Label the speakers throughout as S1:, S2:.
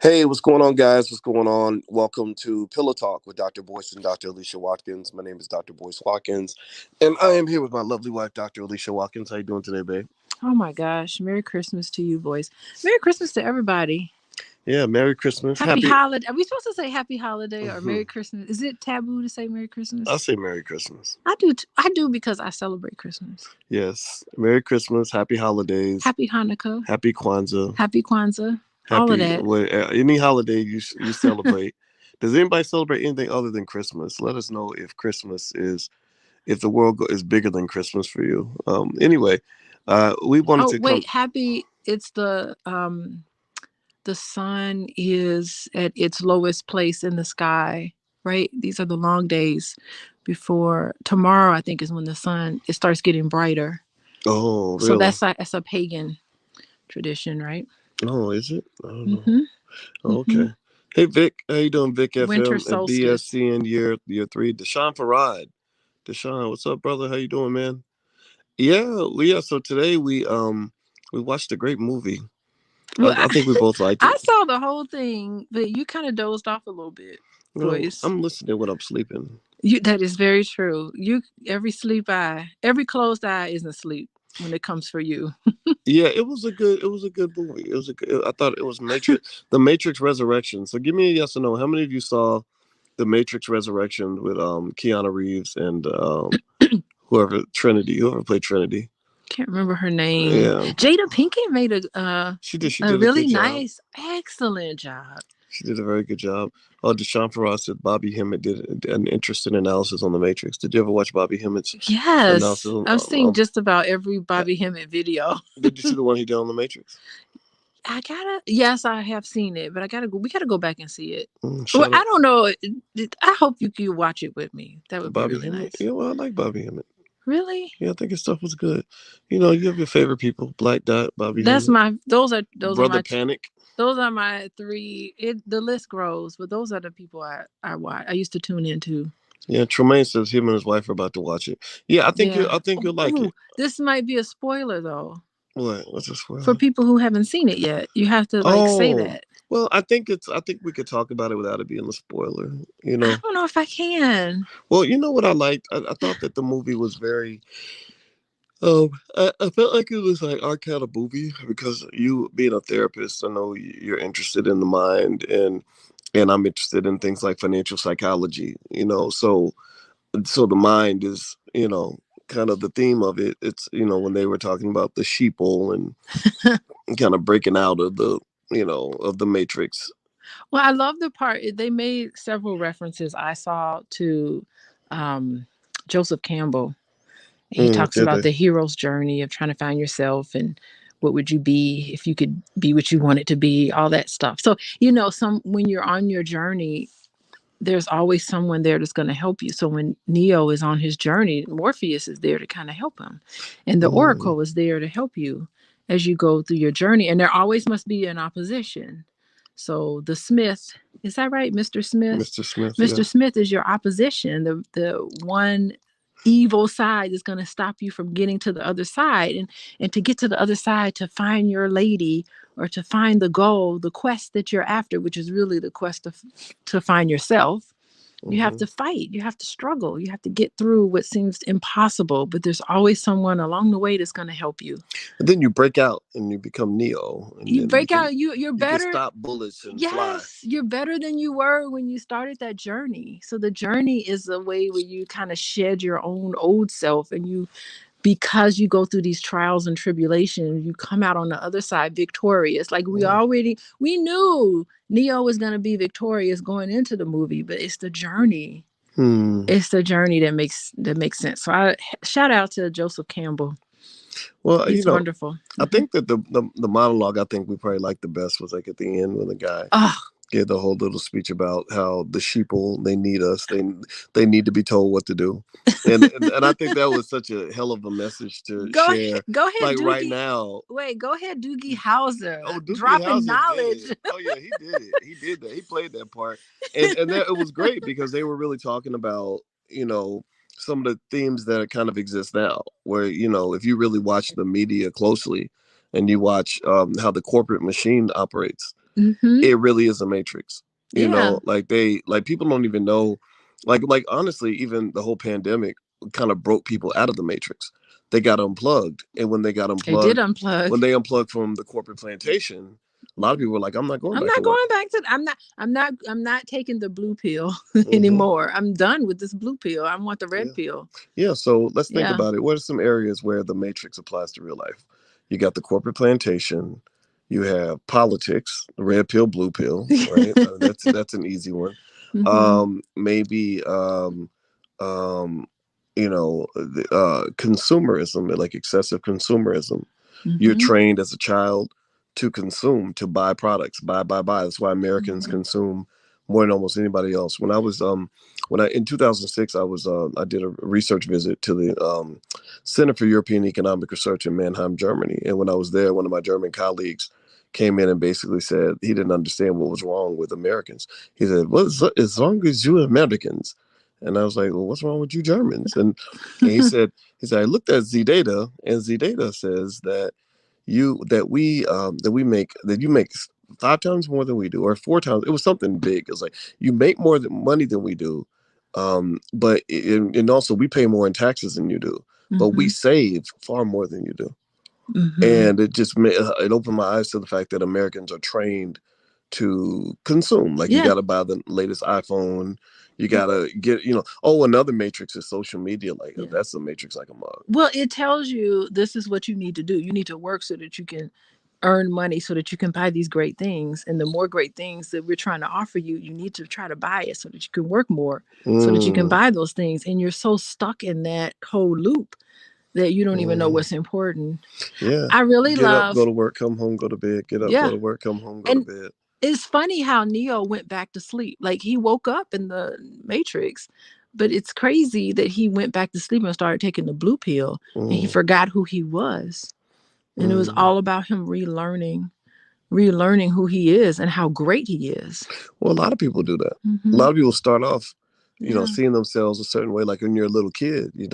S1: Hey, what's going on, guys? What's going on? Welcome to Pillow Talk with Dr. Boyce and Dr. Alicia Watkins. My name is Dr. Boyce Watkins, and I am here with my lovely wife, Dr. Alicia Watkins. How you doing today, babe?
S2: Oh my gosh. Merry Christmas to you, boys. Merry Christmas to everybody.
S1: Yeah, Merry Christmas.
S2: Happy holiday. Are we supposed to say happy holiday or Merry Christmas? Is it taboo to say Merry Christmas?
S1: I'll say Merry Christmas.
S2: I do because I celebrate Christmas.
S1: Yes. Merry Christmas. Happy holidays.
S2: Happy Hanukkah.
S1: Happy Kwanzaa.
S2: Happy Kwanzaa. All of that.
S1: Any holiday you celebrate. Does anybody celebrate anything other than Christmas? Let us know if if the world is bigger than Christmas for you. Anyway, we wanted to
S2: wait, happy. It's the sun is at its lowest place in the sky, right? These are the long days before tomorrow, I think, is when it starts getting brighter.
S1: Oh, really?
S2: So that's a pagan tradition, right?
S1: Oh, is it? I don't know. Okay. Hey, Vic. How you doing, Vic FM?
S2: Winter solstice.
S1: BSC in year 3. Deshaun Farad. Deshaun, what's up, brother? How you doing, man? Yeah. So today we watched a great movie.
S2: Well,
S1: I think we both liked it.
S2: I saw the whole thing, but you kind of dozed off a little bit, Boyce.
S1: I'm listening when I'm sleeping.
S2: That is very true. Every closed eye isn't asleep when it comes for you.
S1: Yeah, it was a good movie. I thought it was The Matrix Resurrections. So give me a yes or no. How many of you saw The Matrix Resurrections with Keanu Reeves and whoever played Trinity?
S2: Can't remember her name.
S1: Yeah.
S2: Jada Pinkett made a really nice, excellent job.
S1: She did a very good job. Oh, Deshaun Farad said Bobby Hemmett did an interesting analysis on The Matrix. Did you ever watch Bobby Hemmett's
S2: analysis? Yes. I've seen just about every Bobby Hemmett video.
S1: Did you see the one he did on The Matrix?
S2: Yes, I have seen it, but we gotta go back and see it. Well, I don't know. I hope you can watch it with me. That would be really nice.
S1: Yeah, well, I like Bobby Hemmett.
S2: Really?
S1: Yeah, I think his stuff was good. You have your favorite people: Black Dot, Bobby.
S2: Those are
S1: Brother Panic.
S2: Those are my three. The list grows, but those are the people I watch. I used to tune into.
S1: Yeah, Tremaine says him and his wife are about to watch it. Yeah, I think you'll like it.
S2: This might be a spoiler though.
S1: What? What's a spoiler?
S2: For people who haven't seen it yet, you have to say that.
S1: Well, I think we could talk about it without it being a spoiler.
S2: I don't know if I can.
S1: Well, you know what I liked? I thought that the movie was very. I felt like it was like our kind of movie because you being a therapist, I know you're interested in the mind and I'm interested in things like financial psychology. So the mind is kind of the theme of it. It's when they were talking about the sheeple and kind of breaking out of the of the Matrix.
S2: Well, I love the part they made several references I saw to Joseph Campbell. He talks about the hero's journey of trying to find yourself and what would you be if you could be what you wanted to be, all that stuff. So, when you're on your journey, there's always someone there that's going to help you. So when Neo is on his journey, Morpheus is there to kind of help him. And the Oracle is there to help you as you go through your journey. And there always must be an opposition. So the Smith, is that right? Mr. Smith?
S1: Mr. Smith.
S2: Mr. Smith is your opposition. The one evil side is going to stop you from getting to the other side. And to get to the other side, to find your lady or to find the goal, the quest that you're after, which is really the quest to find yourself, you have to fight. You have to struggle. You have to get through what seems impossible, but there's always someone along the way that's going to help you.
S1: And then you break out and you become Neo. And
S2: you break out. You're better.
S1: You can stop bullets and fly.
S2: Yes, you're better than you were when you started that journey. So the journey is a way where you kind of shed your own old self, and because you go through these trials and tribulations, you come out on the other side victorious. Like we knew Neo was going to be victorious going into the movie, but it's the journey. It's the journey that makes sense. So I shout out to Joseph Campbell.
S1: Well,
S2: he's wonderful.
S1: I think that the monologue I think we probably liked the best was like at the end when the guy gave the whole little speech about how the sheeple, they need us, they need to be told what to do, and I think that was such a hell of a message to share.
S2: Go ahead,
S1: like
S2: Doogie.
S1: Right now.
S2: Wait, go ahead, Doogie Howser.
S1: Oh, Doogie
S2: dropping
S1: Howser
S2: knowledge.
S1: Oh yeah, he did it. He did that. He played that part, and it was great because they were really talking about some of the themes that kind of exist now, where if you really watch the media closely and you watch how the corporate machine operates. it really is a matrix. You
S2: Yeah.
S1: know, like people don't even know, like honestly, even the whole pandemic kind of broke people out of the matrix. They got unplugged, and when they got
S2: They did
S1: unplugged,
S2: unplug.
S1: when they unplugged from the corporate plantation, a lot of people were like, "I'm not going
S2: I'm
S1: back to
S2: not
S1: work."
S2: going back to I'm not taking the blue pill
S1: Hmm.
S2: anymore. I'm done with this blue pill. I want the red
S1: Yeah.
S2: pill.
S1: Yeah, so let's think
S2: Yeah.
S1: about it. What are some areas where the matrix applies to real life? You got the corporate plantation, you have politics, red pill, blue pill, right? That's an easy one.
S2: Hmm.
S1: Maybe you know, consumerism, like excessive consumerism. You're
S2: Hmm.
S1: trained as a child to consume, to buy products, buy. That's why Americans
S2: Hmm.
S1: consume more than almost anybody else. When I in 2006 I did a research visit to the Center for European Economic Research in Mannheim, Germany. And when I was there, one of my German colleagues came in and basically said he didn't understand what was wrong with Americans. He said, "What is wrong with you Americans?" And I was like, "Well, what's wrong with you Germans?" And he said, "I looked at Z data, and Z data says that you make 5 times more than we do, or 4 times. It was something big. It was like you make more money than we do, and also we pay more in taxes than you do, but we
S2: Hmm.
S1: save far more than you do."
S2: Hmm.
S1: And it opened my eyes to the fact that Americans are trained to consume. Like you
S2: Yeah.
S1: got to buy the latest iPhone. You got to get, oh, another matrix is social media. Like
S2: Yeah.
S1: that's a matrix like a mug.
S2: Well, it tells you this is what you need to do. You need to work so that you can earn money so that you can buy these great things. And the more great things that we're trying to offer you, you need to try to buy it so that you can work more, so that you can
S1: Mm,
S2: buy those things. And you're so stuck in that whole loop that you don't even know
S1: mm.
S2: what's important.
S1: Yeah.
S2: I really
S1: Get up, go
S2: love,
S1: to work, come home, go to bed. Get up, go
S2: yeah.
S1: to work, come home, go to
S2: And
S1: bed.
S2: it's funny how Neo went back to sleep. Like he woke up in the Matrix, but it's crazy that he went back to sleep and started taking the blue pill and he
S1: Mm,
S2: forgot who he was. And it was
S1: mm.
S2: all about him relearning who he is and how great he is.
S1: Well, a lot of people do that. A
S2: Hmm.
S1: lot of people start off,
S2: Yeah.
S1: seeing themselves a certain way, like when you're a little kid.
S2: Yeah.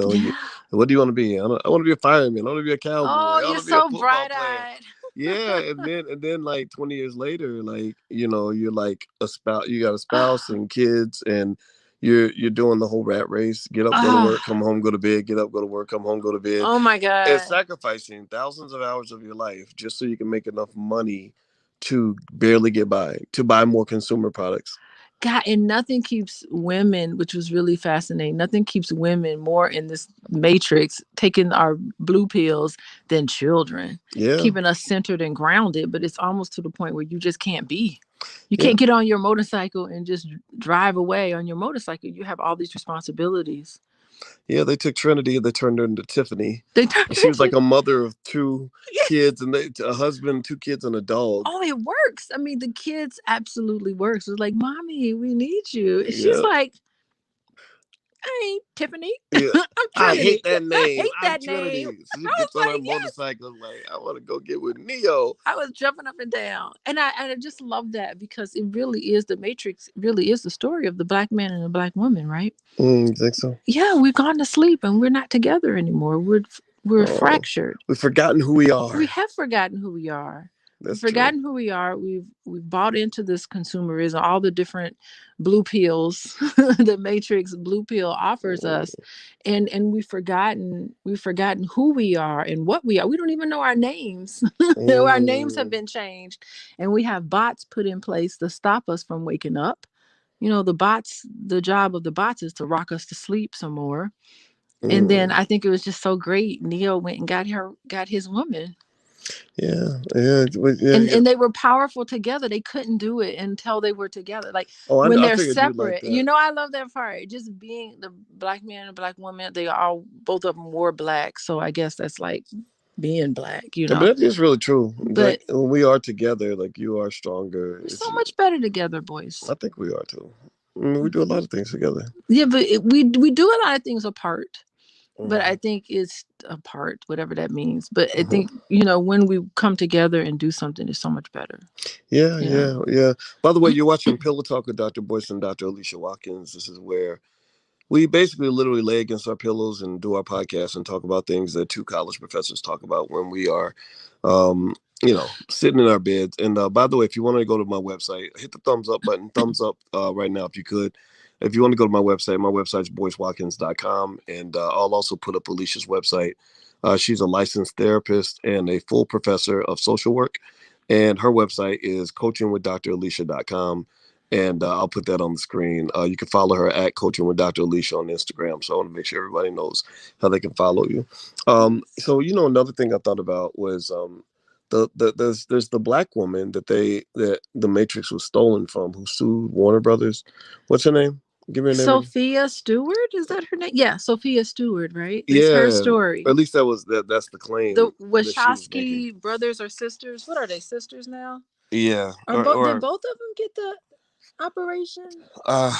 S1: What do you want to be? I want to be a fireman. I want to be a cowboy.
S2: Oh,
S1: I want
S2: you're
S1: to be a
S2: so
S1: football
S2: bright
S1: player.
S2: eyed.
S1: Yeah, and then like 20 years later, like you're like a spouse. You got a spouse and kids, and you're doing the whole rat race. Get up, go to work, come home, go to bed. Get up, go to work, come home, go to bed,
S2: Oh my
S1: and
S2: God.
S1: sacrificing thousands of hours of your life just so you can make enough money to barely get by, to buy more consumer products.
S2: God, and nothing keeps women, which was really fascinating, nothing keeps women more in this matrix, taking our blue pills, than children,
S1: Yeah,
S2: keeping us centered and grounded. But it's almost to the point where you just can't be. You
S1: yeah,
S2: can't get on your motorcycle and just drive away on your motorcycle. You have all these responsibilities.
S1: yeah. They took Trinity and they turned her into Tiffany.
S2: They turned
S1: She was like
S2: into,
S1: a mother of two kids, and a husband, 2 kids, and a dog.
S2: oh, it works. I mean, the kids absolutely works. It's like, mommy, we need you. And she's
S1: Yeah,
S2: like, I ain't Tiffany.
S1: yeah.
S2: I'm
S1: I hate
S2: Trinity.
S1: that
S2: I
S1: name.
S2: hate
S1: I'm
S2: that name.
S1: Trinity. So she
S2: I was
S1: gets on her
S2: like, yes.
S1: motorcycle, like, I want to go get with Neo.
S2: I was jumping up and down. And I just love that because it really is, the Matrix really is the story of the black man and the black woman, right?
S1: You think so?
S2: Yeah, we've gone to sleep and we're not together anymore. We're
S1: Oh,
S2: fractured.
S1: we've forgotten who we
S2: We
S1: are.
S2: have forgotten who we are. We've
S1: That's true.
S2: forgotten who we are. We've bought into this consumerism, all the different blue pills the Matrix blue pill offers us,
S1: Mm,
S2: and we've forgotten who we are and what we are. We don't even know our names. Our names have
S1: mm,
S2: been changed, and we have bots put in place to stop us from waking up. The bots. The job of the bots is to rock us to sleep some more. And then
S1: mm.
S2: I think it was just so great. Neo went and got his woman,
S1: Yeah, yeah, yeah,
S2: and
S1: yeah.
S2: and they were powerful together. They couldn't do it until they were together. Like
S1: Oh,
S2: when
S1: I
S2: they're
S1: figured you like
S2: separate,
S1: that.
S2: I love that part. Just being the black man and black woman, they all both of them were black. So I guess that's like being black.
S1: But that is really true.
S2: But
S1: Like when we are together, like you are stronger.
S2: we're so much better together, boys.
S1: I think we are too. I mean, we do a lot of things together.
S2: Yeah, but we do a lot of things apart. But I
S1: Hmm.
S2: think it's apart, whatever that means. But I
S1: Hmm.
S2: think when we come together and do something, it's so much better.
S1: Yeah,
S2: Yeah.
S1: yeah, yeah. By the way, you're watching Pillow Talk with Dr. Boyce and Dr. Alicia Watkins. This is where we basically literally lay against our pillows and do our podcast and talk about things that two college professors talk about when we are um, sitting in our beds. And by the way, if you want to go to my website, hit the thumbs up button, thumbs up right now if you could. If you want to go to my website's boycewatkins.com. And I'll also put up Alicia's website. She's a licensed therapist and a full professor of social work. And her website is coachingwithdralicia.com. And I'll put that on the screen. You can follow her at Coaching with Dr. Alicia on Instagram. So I want to make sure everybody knows how they can follow you. So another thing I thought about was there's the black woman that the Matrix was stolen from, who sued Warner Brothers. What's her name? Give me her name again.
S2: Sophia Stewart, is that her name? Yeah, Sophia Stewart, right? It's her
S1: Yeah,
S2: story.
S1: at least that's the claim
S2: The
S1: that she was making.
S2: Wachowski brothers or sisters. What are they, sisters now?
S1: Yeah,
S2: Did both of them get the operation?
S1: I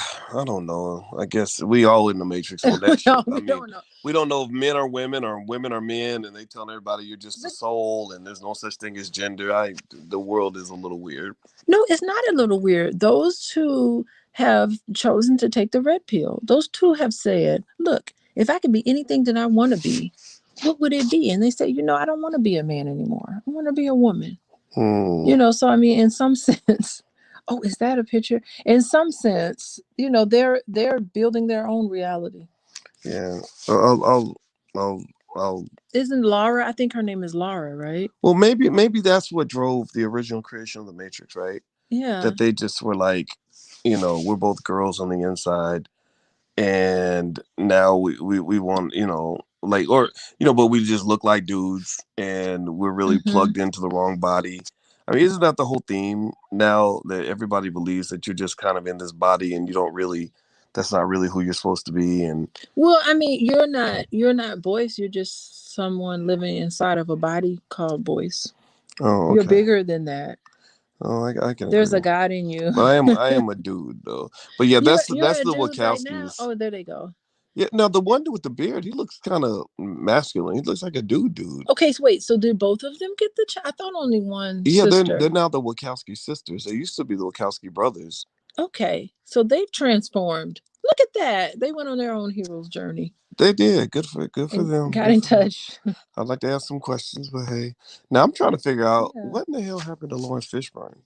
S1: don't know. I guess we all in the Matrix on that shit.
S2: We don't know.
S1: We don't know if men are women or women are men, and they telling everybody you're just a soul and there's no such thing as gender. The world is a little weird.
S2: No, it's not a little weird. Those two have chosen to take the red pill. Those two have said, look, if I could be anything that I want to be, what would it be? And they say, I don't want to be a man anymore. I want to be a woman. So I mean, in some sense, oh, is that a picture? In some sense, they're building their own reality.
S1: Yeah, I'll.
S2: Isn't Laura? I think her name is Laura, right?
S1: Well, maybe that's what drove the original creation of the Matrix, right?
S2: Yeah.
S1: That they just were like, we're both girls on the inside, and now we want, but we just look like dudes, and we're really plugged into the wrong body. I mean, isn't that the whole theme now, that everybody believes that you're just kind of in this body and that's not really who you're supposed to be? And
S2: well, I mean, you're not Boyce. You're just someone living inside of a body called Boyce. Oh, okay. You're bigger than that.
S1: Oh, I can.
S2: There's a God in you.
S1: But I am a dude though. But yeah, that's the Wachowskis.
S2: Right, oh, there they go.
S1: Yeah, now the one with the beard, he looks kind of masculine. He looks like a dude.
S2: Okay, so wait. So did both of them get the I thought only one.
S1: Yeah, they're now the Wachowski sisters. They used to be the Wachowski brothers.
S2: Okay, so they've transformed. Look at that. They went on their own hero's journey.
S1: They did. Good for them.
S2: Got in touch.
S1: I'd like to ask some questions, but hey, now I'm trying to figure out what in the hell happened to Lawrence Fishburne.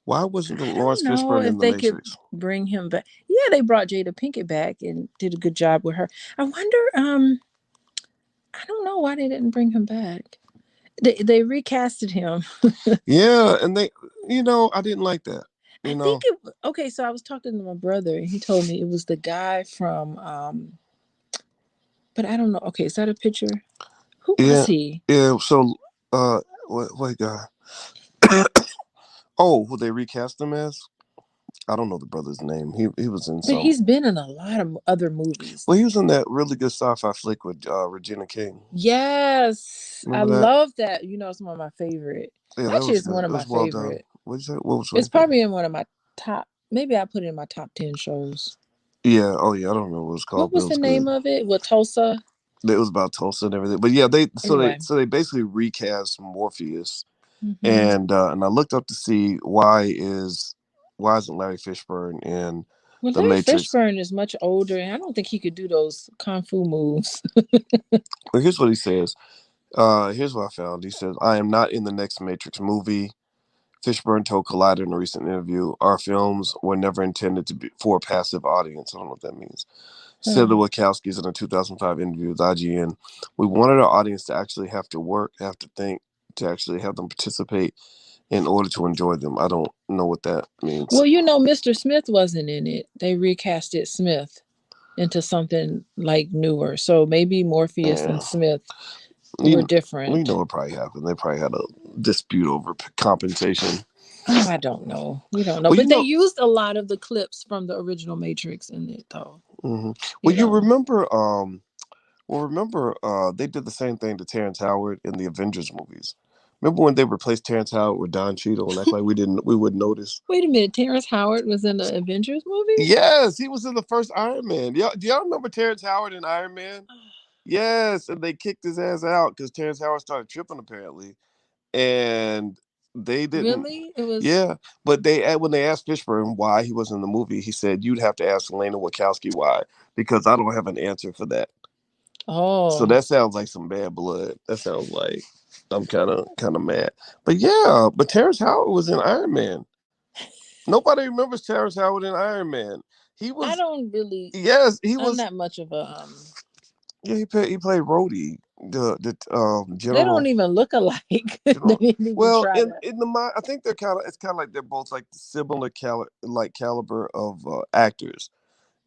S1: Why wasn't Lawrence Fishburne in the Matrix?
S2: Could bring him back. Yeah, they brought Jada Pinkett back and did a good job with her. I wonder. I don't know why they didn't bring him back. They recasted him.
S1: Yeah, and they, I didn't like that.
S2: Okay, so I was talking to my brother and he told me it was the guy from but I don't know. Okay, is that a picture? Who was he?
S1: Yeah, so what guy? Oh, who they recast him as? I don't know the brother's name. He was in some.
S2: But he's been in a lot of other movies.
S1: Well, he was in that really good sci-fi flick with Regina King.
S2: Yes. Remember I love that. It's one of my favorite. Yeah, actually, it's one of my favorite.
S1: What'd you say? What was
S2: it's probably in one of my top. Maybe I put it in my top 10 shows.
S1: Yeah. Oh, yeah. I don't remember what it was called.
S2: What was the name of it? With Tulsa?
S1: It was about Tulsa and everything. But yeah, they they basically recast Morpheus, and I looked up to see why isn't Larry Fishburne in the
S2: Larry
S1: Matrix?
S2: Fishburne is much older, and I don't think he could do those kung fu moves.
S1: Well, here's what he says. Here's what I found. He says, "I am not in the next Matrix movie." Fishburne told Collider in a recent interview, "Our films were never intended to be for a passive audience." I don't know what that means. Said the Wachowskis in a 2005 interview with IGN, "We wanted our audience to actually have to work, have to think, to actually have them participate in order to enjoy them." I don't know what that means.
S2: Well, Mr. Smith wasn't in it. They recasted Smith into something like newer. So maybe Morpheus and Smith were different.
S1: We know what probably happened. They probably had a dispute over compensation.
S2: Oh, I don't know. We don't know. Well, but they used a lot of the clips from the original Matrix in it, though.
S1: Mm-hmm. Well, you remember, they did the same thing to Terrence Howard in the Avengers movies. Remember when they replaced Terrence Howard with Don Cheadle and act like we wouldn't notice?
S2: Wait a minute, Terrence Howard was in the Avengers movie?
S1: Yes, he was in the first Iron Man. Do y'all remember Terrence Howard in Iron Man? Yes, and they kicked his ass out because Terrence Howard started tripping apparently, and they didn't.
S2: Really? It was.
S1: Yeah, but when they asked Fishburne why he was in the movie, he said, "You'd have to ask Elena Wachowski why, because I don't have an answer for that."
S2: Oh,
S1: so that sounds like some bad blood. That sounds like. I'm kind of mad. But yeah, but Terrence Howard was in Iron Man. Nobody remembers Terrence Howard in Iron Man. He
S2: I
S1: was,
S2: don't really.
S1: yes, he
S2: I'm
S1: was.
S2: not much of a.
S1: Yeah, he played Rhodey, the
S2: They don't
S1: general.
S2: even look alike. They
S1: General.
S2: didn't even
S1: Well,
S2: try to.
S1: in the mind, I think they're kind of. It's kind of like they're both like similar caliber of actors,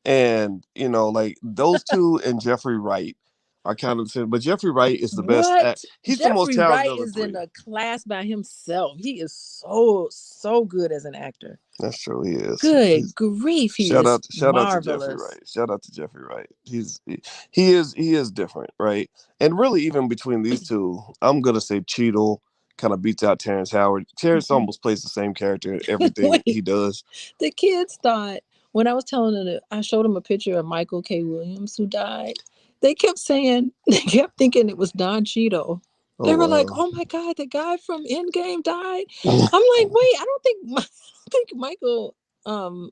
S1: and like those two and Jeffrey Wright are kind of the same. But Jeffrey Wright is the best.
S2: What?
S1: He's the most
S2: Jeffrey
S1: talented
S2: Wright
S1: of the
S2: is in
S1: three.
S2: a class by himself. He is so good as an actor.
S1: That's true. He is.
S2: Good grief, he is
S1: Shout out to Jeffrey
S2: marvelous.
S1: Wright. Shout out to Jeffrey Wright. He is different, right? And really, even between these two, I'm gonna say Cheadle kind of beats out Terrence Howard. Terrence almost plays the same character in everything he
S2: Wait,
S1: does.
S2: the kids thought when I was telling them that I showed them a picture of Michael K. Williams who died. They kept saying they kept thinking it was Don Cheadle.
S1: Oh
S2: They were like,
S1: wow.
S2: "Oh my God, the guy from Endgame died." I'm like, "Wait, I don't think Michael.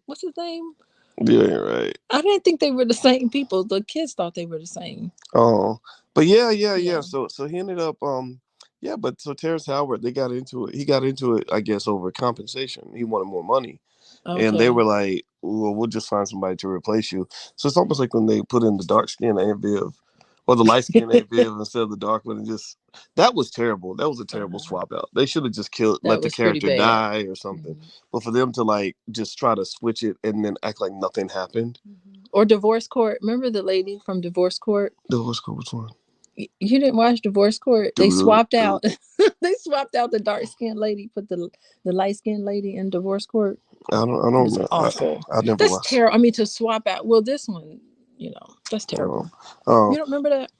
S2: What's his name?
S1: Yeah, right.
S2: I didn't think they were the same people. The kids thought they were the same."
S1: Oh, but yeah.
S2: Yeah.
S1: So he ended up yeah, but so Terrence Howard, they got into it. He got into it, I guess, over compensation. He wanted more money. And they
S2: Okay.
S1: were like, "Well, we'll just find somebody to replace you." So it's almost like when they put in the dark skin Aunt Viv, or the light skin Aunt Viv instead of the dark one. And just that was terrible. That was a terrible
S2: Uh-huh.
S1: swap out. They should have just
S2: That
S1: let the
S2: was pretty
S1: character
S2: bad.
S1: die or something.
S2: Mhm.
S1: But for them to like just try to switch it and then act like nothing happened.
S2: Or Divorce Court. Remember the lady from Divorce Court?
S1: What's cool? Which one?
S2: You didn't watch Divorce Court? They
S1: Do
S2: swapped
S1: do.
S2: out. They swapped out the dark skinned lady, put the light skinned lady in Divorce Court.
S1: I
S2: It
S1: don't
S2: was
S1: know.
S2: awful.
S1: I never
S2: That's
S1: watched.
S2: terrible. I mean, to swap out. Well, this one, that's
S1: Oh,
S2: terrible.
S1: oh,
S2: You don't remember that?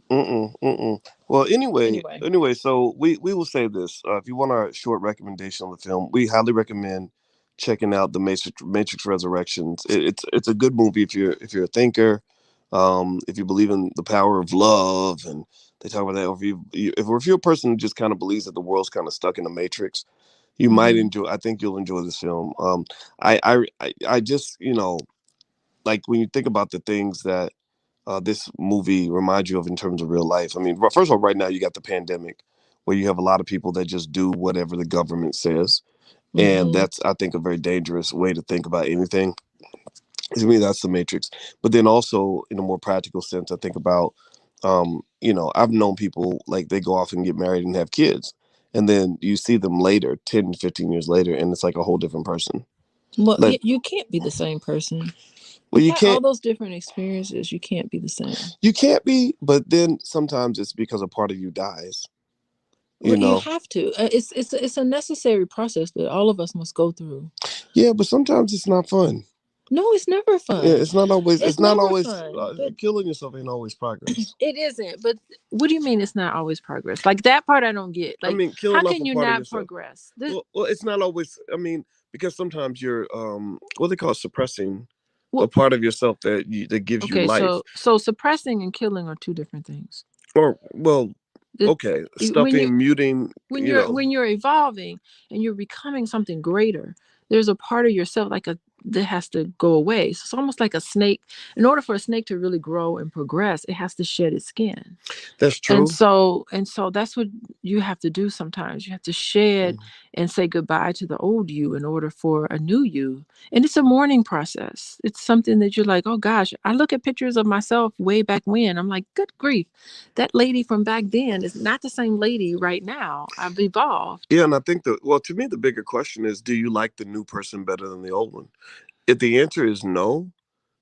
S1: Well, anyway,
S2: Anyway.
S1: so we will say this. If you want our short recommendation on the film, we highly recommend checking out the Matrix Resurrections. It's a good movie if you're a thinker, if you believe in the power of love, and they talk about that. Or if you're a person who just kind of believes that the world's kind of stuck in the Matrix, you might
S2: Mm-hmm.
S1: enjoy. I think you'll enjoy this film. I just like when you think about the things that this movie reminds you of in terms of real life. I mean, first of all, right now you got the pandemic, where you have a lot of people that just do whatever the government says, and
S2: Mm-hmm.
S1: that's I think a very dangerous way to think about anything. To me, that's the Matrix. But then also, in a more practical sense, I think about, I've known people like they go off and get married and have kids, and then you see them later, 10, 15 years later, and it's like a whole different person.
S2: Well,
S1: Like,
S2: you can't be the same person.
S1: well,
S2: You've
S1: you
S2: had all
S1: can't,
S2: those different experiences. You can't be the same.
S1: you can't be, but then sometimes it's because a part of you dies. You
S2: Well, you
S1: know,
S2: have to. It's a necessary process that all of us must go through.
S1: yeah, but sometimes it's not fun.
S2: No, it's never
S1: Yeah,
S2: fun.
S1: it's not always.
S2: It's
S1: It's not
S2: never
S1: always.
S2: fun. But
S1: Killing yourself ain't always progress.
S2: it isn't. But what do you mean it's not always progress? Like that part I don't get.
S1: I
S2: Like
S1: mean,
S2: how
S1: killing off
S2: can
S1: a
S2: you
S1: part of
S2: not
S1: yourself.
S2: progress?
S1: Well, it's not always. I mean, because sometimes you're what they call suppressing a
S2: Well,
S1: part of yourself that gives you
S2: okay,
S1: life.
S2: so suppressing and killing are two different things.
S1: Or well,
S2: The,
S1: okay,
S2: when you
S1: stuffing, muting.
S2: when you're evolving and you're becoming something greater, there's a part of yourself that has to go away. So it's almost like a snake. In order for a snake to really grow and progress, it has to shed its skin.
S1: That's
S2: and
S1: true.
S2: so and so that's what you have to do. Sometimes you have to shed
S1: Mm.
S2: and say goodbye to the old you in order for a new you, and it's a mourning process. It's something that you're like, oh gosh, I look at pictures of myself way back when, I'm like, good grief, that lady from back then is not the same lady right now. I've evolved.
S1: Yeah, and I think to me the bigger question is, do you like the new person better than the old one? If the answer is no,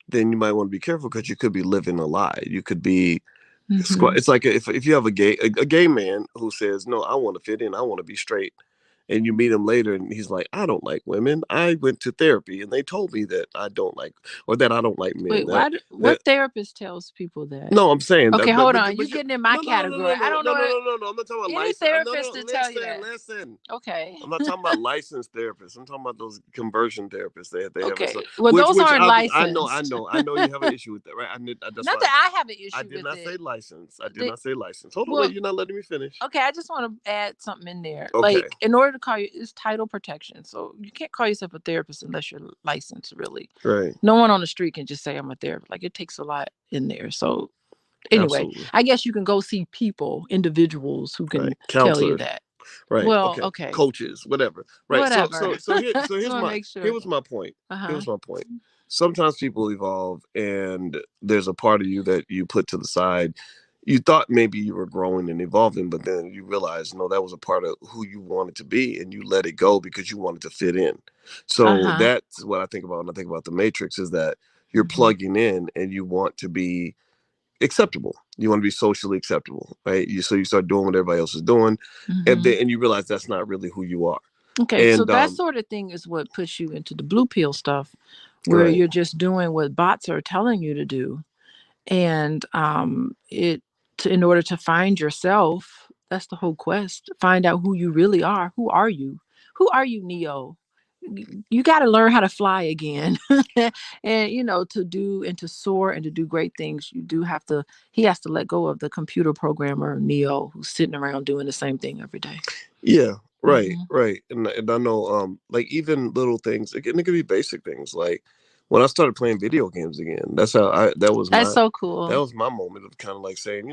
S1: then you might want to be careful because you could be living a lie. You could be
S2: Hmm.
S1: it's like if you have a gay man who says no, I want to fit in, I want to be straight, and you meet him later and he's like, I don't like women. I went to therapy and they told me that I don't like or that I don't like men.
S2: Wait,
S1: That
S2: what therapist tells people that?
S1: no, I'm saying that,
S2: Okay, hold on,
S1: but
S2: you
S1: you
S2: getting in my
S1: no no no
S2: category.
S1: no
S2: I
S1: no
S2: don't
S1: no no
S2: know
S1: no no no. I'm not talking about
S2: any
S1: license. No
S2: therapist
S1: no
S2: to tell you
S1: listen
S2: that.
S1: listen.
S2: Okay.
S1: I'm not talking about licensed therapists. I'm talking about those conversion therapists they have. So,
S2: Okay. Well, those
S1: which
S2: aren't
S1: obviously
S2: licensed.
S1: I know you have an issue with that, right? That's
S2: Not
S1: why
S2: that I have an
S1: I
S2: issue
S1: did
S2: with
S1: not say
S2: it.
S1: license. I did
S2: They,
S1: not say license. Hold on, wait,
S2: well,
S1: you're not letting me finish.
S2: okay, I just want to add something in there.
S1: Okay,
S2: Like, in order to call you, it's title protection. So you can't call yourself a therapist unless you're licensed, really.
S1: right.
S2: No one on the street can just say I'm a therapist. Like, it takes a lot in there. So Anyway,
S1: Absolutely.
S2: I guess you can go see individuals who can
S1: Right.
S2: tell you
S1: Counselors.
S2: that.
S1: Right.
S2: Well,
S1: Okay.
S2: okay,
S1: Coaches, whatever. Right. So
S2: whatever.
S1: so so here so
S2: Just want to make
S1: here
S2: sure.
S1: was my point.
S2: Uh-huh.
S1: Here's my point. Sometimes people evolve and there's a part of you that you put to the side. You thought maybe you were growing and evolving, but then you realize no, that was a part of who you wanted to be and you let it go because you wanted to fit in. So
S2: Uh-huh.
S1: that's what I think about when I think about the Matrix is that you're
S2: Mm-hmm.
S1: plugging in and you want to be acceptable. You want to be socially acceptable, right? So you start doing what everybody else is doing, and
S2: Mm-hmm.
S1: then you realize that's not really who you are.
S2: Okay, so
S1: And
S2: that sort of thing is what puts you into the blue pill stuff, where
S1: right,
S2: you're just doing what bots are telling you to do, and in order to find yourself, that's the whole quest. Find out who you really are. Who are you? Who are you, Neo? You got to learn how to fly again. And to do and to soar and to do great things, you do have to he has to let go of the computer programmer Neo, who's sitting around doing the same thing every day.
S1: yeah, right,
S2: Mm-hmm.
S1: right. And I know, like even little things, it can be basic things. Like when I started playing video games again, that's how
S2: That's so cool.
S1: that was my moment of kind of like saying,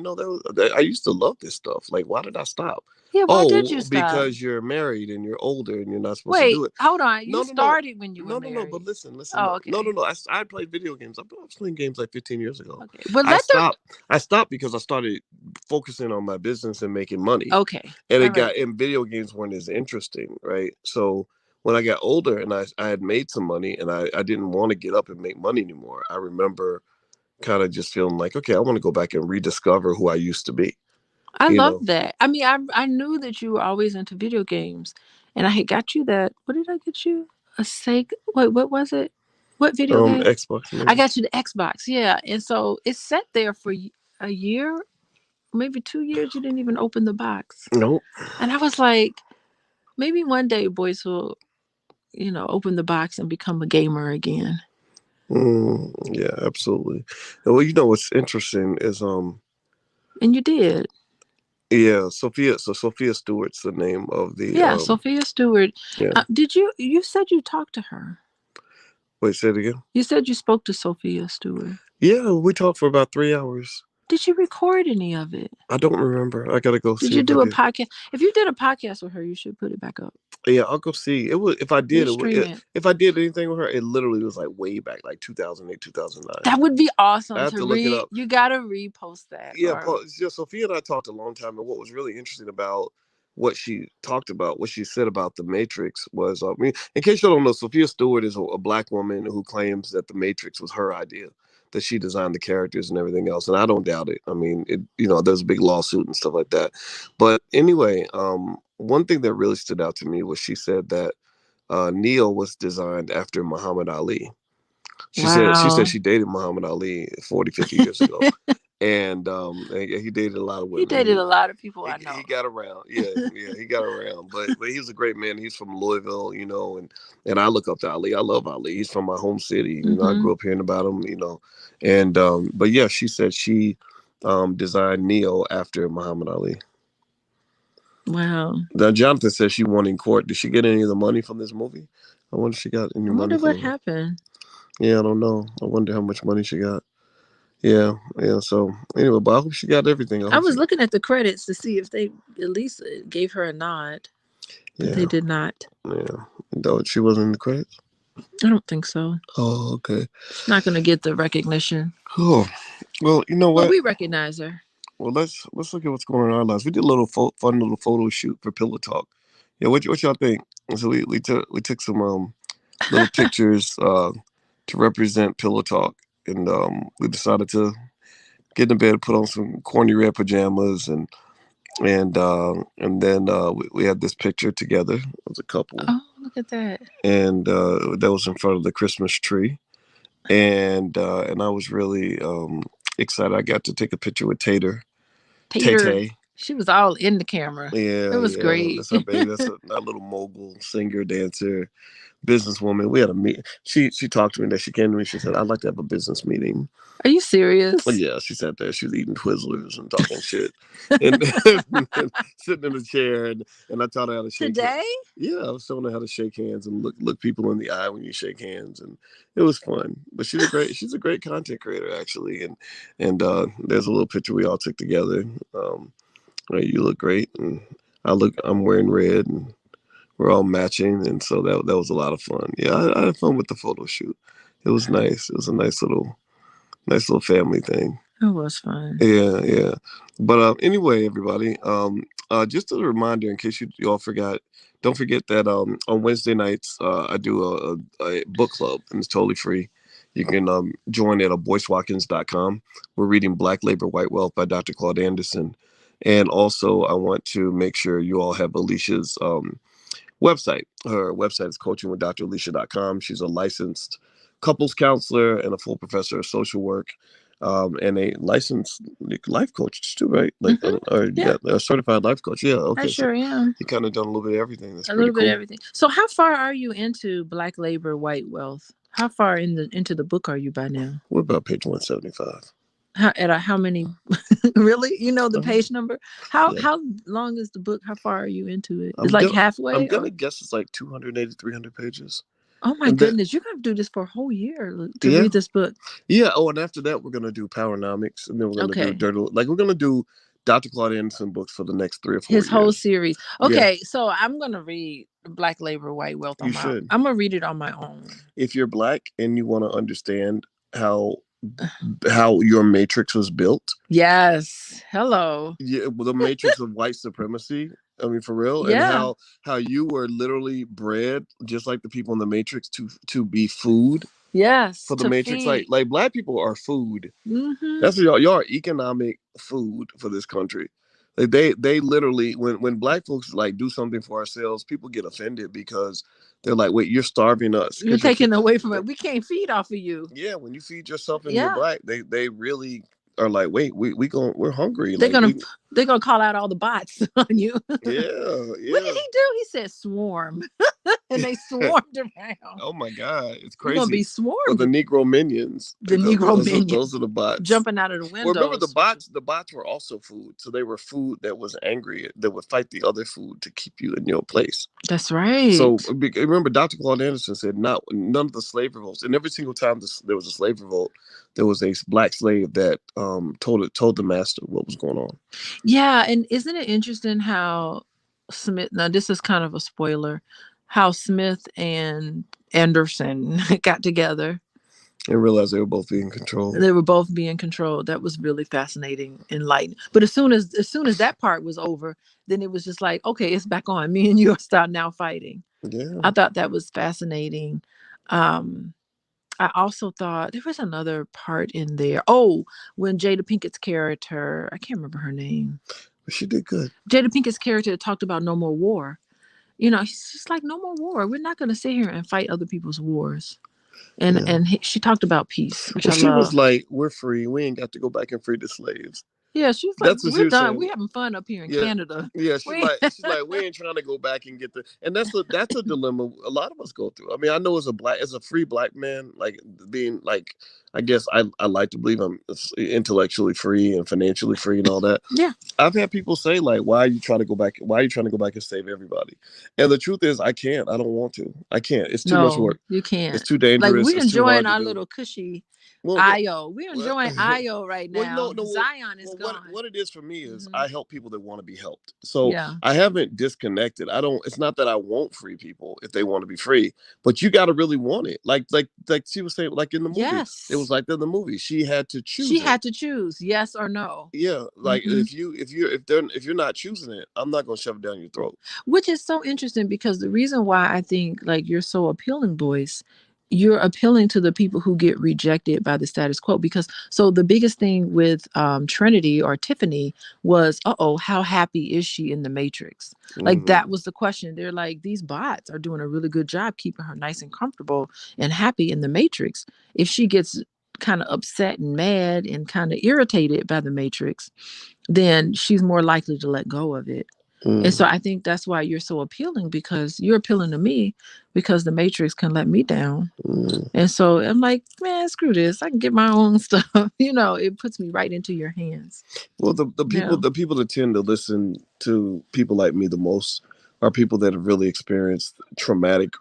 S1: I used to love this stuff. Like, why did I stop?
S2: Yeah, why did you
S1: Oh,
S2: stop?
S1: because you're married and you're older and you're not supposed to
S2: Wait,
S1: do it.
S2: hold on. You
S1: No, no, no.
S2: started when you were
S1: No. But
S2: married.
S1: listen, listen.
S2: Oh,
S1: No, no,
S2: okay.
S1: no, no. I played video games. I was playing games like 15 years ago.
S2: Okay. But
S1: I
S2: let the
S1: stopped. I stopped because I started focusing on my business and making money,
S2: Okay.
S1: and
S2: All right.
S1: and video games weren't as interesting, right? So when I got older and I had made some money and I didn't want to get up and make money anymore. I remember kind of just feeling like, okay, I want to go back and rediscover who I used to be.
S2: I
S1: You
S2: love
S1: know,
S2: that. I mean, I knew that you were always into video games, and I had got you that. What did I get you? A Sega. Wait, what was it? What video game?
S1: Xbox
S2: I
S1: maybe.
S2: got you the Xbox. Yeah, and so it sat there for a year, maybe 2 years. You didn't even open the box,
S1: Nope.
S2: and I was like, maybe one day Boyce will, open the box and become a gamer again.
S1: Yeah, absolutely. And well, what's interesting is
S2: And you did.
S1: yeah, Sophia. So Sophia Stewart's the name of the
S2: Yeah, Sophia Stewart.
S1: yeah.
S2: Did you said you talked to her?
S1: Wait, say it again.
S2: You said you spoke to Sophia Stewart.
S1: Yeah, we talked for about 3 hours.
S2: Did you record any of it?
S1: I don't remember. I gotta go
S2: Did
S1: see
S2: you
S1: if I
S2: do a
S1: did.
S2: podcast? If you did a podcast with her, you should put it back up.
S1: Yeah, I'll go see. It was if I did
S2: Restream it.
S1: if I did anything with her, it literally was like way back, like 2008, 2009.
S2: That would be
S1: I
S2: awesome
S1: have
S2: to
S1: to look it
S2: read.
S1: up.
S2: You gotta repost that.
S1: Yeah,
S2: Or
S1: Sophia and I talked a long time, and what was really interesting about what she talked about, what she said about the Matrix was, I mean, in case you don't know, Sophia Stewart is a black woman who claims that the Matrix was her idea, that she designed the characters and everything else, and I don't doubt it. I mean, there's a big lawsuit and stuff like that. But anyway, one thing that really stood out to me was she said that Neo was designed after Muhammad Ali. She said
S2: wow,
S1: she dated Muhammad Ali 40, 50 years ago. And he dated a lot of
S2: he
S1: women.
S2: dated a lot of people I
S1: He
S2: know.
S1: got around. Yeah, he got around. But he was a great man. He's from Louisville, and I look up to Ali. I love Ali. He's from my home city. I
S2: Mm-hmm.
S1: grew up hearing about him. And but yeah, she said she designed Neo after Muhammad Ali.
S2: Wow.
S1: Now Jonathan says she won in court. Did she get any of the money from this movie? I wonder if she got any
S2: I
S1: money
S2: wonder what
S1: from it.
S2: happened.
S1: Yeah, I don't know. I wonder how much money she got. Yeah, yeah. So anyway, but I hope she got everything. I
S2: I
S1: hope she.
S2: was looking at the credits to see if they at least gave her a nod, but they
S1: Yeah,
S2: did not.
S1: yeah. Though she wasn't in the credits.
S2: I don't think so.
S1: Oh, okay.
S2: She's not going to get the recognition.
S1: Oh, well, you know
S2: But
S1: what?
S2: we recognize her.
S1: Well, let's look at what's going on in our lives. We did a little fun little photo shoot for Pillow Talk. Yeah, what y'all think? So we took some little pictures to represent Pillow Talk, and we decided to get in bed, put on some corny red pajamas, and then we had this picture together as a couple,
S2: Oh, look at that.
S1: and that was in front of the Christmas tree, and I was really excited. I got to take a picture with Tay
S2: Tater.
S1: Tay.
S2: She was all in the camera.
S1: Yeah,
S2: It was
S1: yeah.
S2: great.
S1: That's our baby. That's a little mogul singer, dancer, businesswoman. We had a meet. She talked to me that she came to me. She said, "I'd like to have a business meeting."
S2: Are you
S1: Oh,
S2: serious?
S1: yeah, she sat there. She was eating Twizzlers and talking shit, and sitting in a chair. And I taught her how to shake hands.
S2: Today?
S1: Yeah, I was showing her how to shake hands and look people in the eye when you shake hands, and it was fun. But she's a great content creator actually, and there's a little picture we all took together. You look great, and I'm wearing red, and we're all matching, and so that was a lot of fun. Yeah, I had fun with the photo shoot. It was nice. It was a nice little family thing.
S2: It was fun.
S1: Yeah, yeah. But anyway, everybody, just as a reminder, in case you all forgot, don't forget that on Wednesday nights I do a book club, and it's totally free. You can join at BoyceWatkins.com. We're reading Black Labor, White Wealth by Dr. Claude Anderson. And also, I want to make sure you all have Alicia's website. Her website is coachingwithdralicia.com. She's a licensed couples counselor and a full professor of social work, and a licensed life coach too, right? Like, or
S2: Yeah,
S1: a certified life coach. Yeah, okay.
S2: I sure am.
S1: You kind of done a little bit of everything. That's
S2: A
S1: pretty
S2: little bit of
S1: cool.
S2: everything. So, how far are you into Black Labor, White Wealth? How far into the book are you by now?
S1: We're about page 175.
S2: How many? Really? You know the page number?
S1: Yeah.
S2: How long is the book? How far are you into it?
S1: I'm
S2: It's like
S1: gonna,
S2: halfway.
S1: I'm gonna guess it's like 280, 300 pages.
S2: Oh my
S1: And
S2: goodness, you're gonna do this for a whole year to
S1: Yeah.
S2: read this book.
S1: Yeah. Oh, and after that, we're gonna do Powernomics, and then we're gonna do
S2: Okay.
S1: Dirty. Like we're gonna do Dr. Claude Anderson books for the next 3 or 4
S2: His
S1: years.
S2: whole series.
S1: Yeah.
S2: Okay, so I'm gonna read Black Labor, White Wealth on
S1: You should.
S2: I'm gonna read it on my own.
S1: If you're Black and you want to understand how your matrix was built,
S2: Yes. Hello.
S1: yeah, the matrix of white supremacy. I mean, for real, and
S2: Yeah.
S1: how you were literally bred just like the people in the matrix to be food
S2: Yes.
S1: for the
S2: To
S1: matrix.
S2: feed.
S1: Like Black people are food.
S2: Mm-hmm.
S1: That's what y'all are, economic food for this country. Like they literally, when Black folks like do something for ourselves, people get offended because they're like, wait, you're starving us.
S2: You're taking away from it. We can't feed off of you.
S1: Yeah, when you feed yourself and
S2: Yeah.
S1: you're Black, they really are like, wait, we're hungry.
S2: They're
S1: Like
S2: gonna call out all the bots on you.
S1: Yeah.
S2: What did he do? He said swarm. And they swarmed around.
S1: Oh my God, it's crazy.
S2: You're gonna be swarmed.
S1: Or the Negro minions.
S2: Minions.
S1: Those are the bots
S2: jumping out of the windows.
S1: Well, remember the bots. The bots were also food, so they were food that was angry that would fight the other food to keep you in your place.
S2: That's right.
S1: So remember, Dr. Claude Anderson said, none of the slave revolts, and every single time there was a slave revolt, there was a Black slave that told the master what was going on.
S2: Yeah, and isn't it interesting how Smith? Now this is kind of a spoiler. How Smith and Anderson got together
S1: and realized they were both being controlled.
S2: They were both being controlled. That was really fascinating, enlightening. But as soon as that part was over, then it was just like, okay, it's back on. Me and you are start now fighting.
S1: Yeah,
S2: I thought that was fascinating. I also thought there was another part in there. Oh, when Jada Pinkett's character, I can't remember her name.
S1: She did good.
S2: Jada Pinkett's character talked about no more war. You know, she's just like, no more war. We're not going to sit here and fight other people's wars. And she talked about peace, which I
S1: she
S2: love.
S1: was like, we're free. We ain't got to go back and free the slaves.
S2: Yeah, she's like, we're done. We're having fun up here in Canada.
S1: Yeah, she's like, we ain't trying to go back and get and that's a dilemma a lot of us go through. I mean, I know as a free Black man, like being like, I guess I like to believe I'm intellectually free and financially free and all that.
S2: Yeah.
S1: I've had people say like, why are you trying to go back? Why are you trying to go back and save everybody? And the truth is I can't. I don't want to. I can't. It's too much work.
S2: You can't.
S1: It's too dangerous.
S2: Like we're enjoying our little cushy
S1: Well,
S2: IO. We're enjoying IO right now.
S1: Well,
S2: Zion is gone.
S1: What it is for me is I help people that want to be helped. So I haven't disconnected. It's not that I won't free people if they want to be free, but you got to really want it. Like she was saying, like in the movie, it was like in the movie, she had to choose.
S2: She had to choose yes or no.
S1: Yeah, like if you're not choosing it, I'm not gonna shove it down your throat.
S2: Which is so interesting because the reason why I think like you're so appealing, Boyce. You're appealing to the people who get rejected by the status quo because so the biggest thing with Trinity or Tiffany was, how happy is she in the Matrix? Like that was the question. They're like, these bots are doing a really good job keeping her nice and comfortable and happy in the Matrix. If she gets kind of upset and mad and kind of irritated by the Matrix, then she's more likely to let go of it. And so I think that's why you're so appealing, because you're appealing to me because the Matrix can let me down. And so I'm like, man, screw this. I can get my own stuff. It puts me right into your hands.
S1: Well, the people that tend to listen to people like me the most are people that have really experienced traumatic,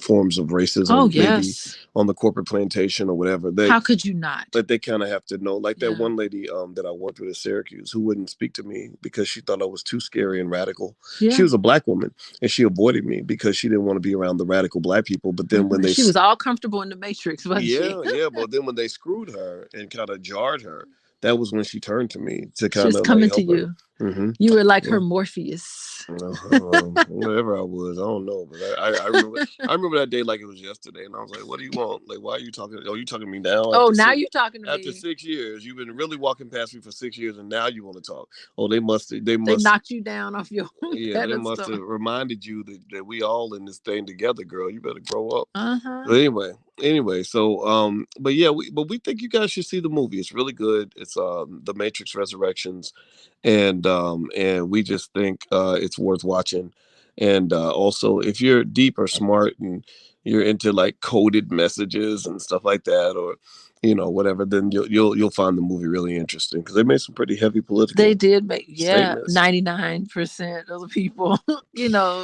S1: forms of racism, maybe on the corporate plantation or whatever.
S2: How could you not?
S1: But they kind of have to know, like that one lady that I worked with at Syracuse who wouldn't speak to me because she thought I was too scary and radical. Yeah. She was a Black woman and she avoided me because she didn't want to be around the radical Black people. But then when
S2: she was all comfortable in the Matrix, wasn't she?
S1: Yeah. But then when they screwed her and kind of jarred her, that was when she turned to me to kind of
S2: like coming to you. Mm-hmm. You were like her Morpheus.
S1: Whatever I was, I don't know, but I remember that day like it was yesterday, and I was like, "What do you want? Like, why are you talking? Oh, you talking to me now?
S2: Oh, now you're talking to me
S1: after 6 years. You've been really walking past me for 6 years, and now you want to talk? Oh, they
S2: knocked you down off your
S1: pedestal. They must have reminded you that we all in this thing together, girl. You better grow up. But anyway, so but yeah, we think you guys should see the movie. It's really good. It's The Matrix Resurrections. And we just think it's worth watching. And also, if you're deep or smart and you're into like coded messages and stuff like that, or whatever, then you'll find the movie really interesting because they made some pretty heavy political.
S2: They did make 99% of the people,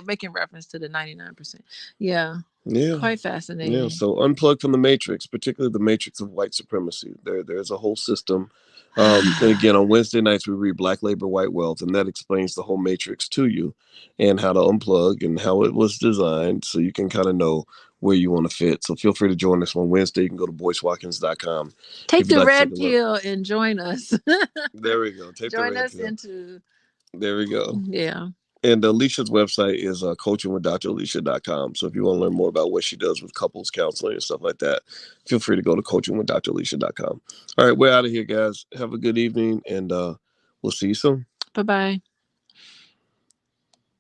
S2: making reference to the 99%. Yeah.
S1: Yeah,
S2: quite fascinating.
S1: Yeah, so unplugged from the Matrix, particularly the Matrix of white supremacy. There's a whole system. And again, on Wednesday nights we read Black Labor, White Wealth, and that explains the whole Matrix to you and how to unplug and how it was designed, so you can kind of know where you want to fit. So feel free to join us on Wednesday. You can go to BoyceWatkins.com.
S2: Take the red pill and join us.
S1: There we go.
S2: Join us into.
S1: There we go.
S2: Yeah.
S1: And Alicia's website is coachingwithdralicia.com. So if you want to learn more about what she does with couples counseling and stuff like that, feel free to go to coachingwithdralicia.com. All right, we're out of here, guys. Have a good evening, and we'll see you soon.
S2: Bye-bye.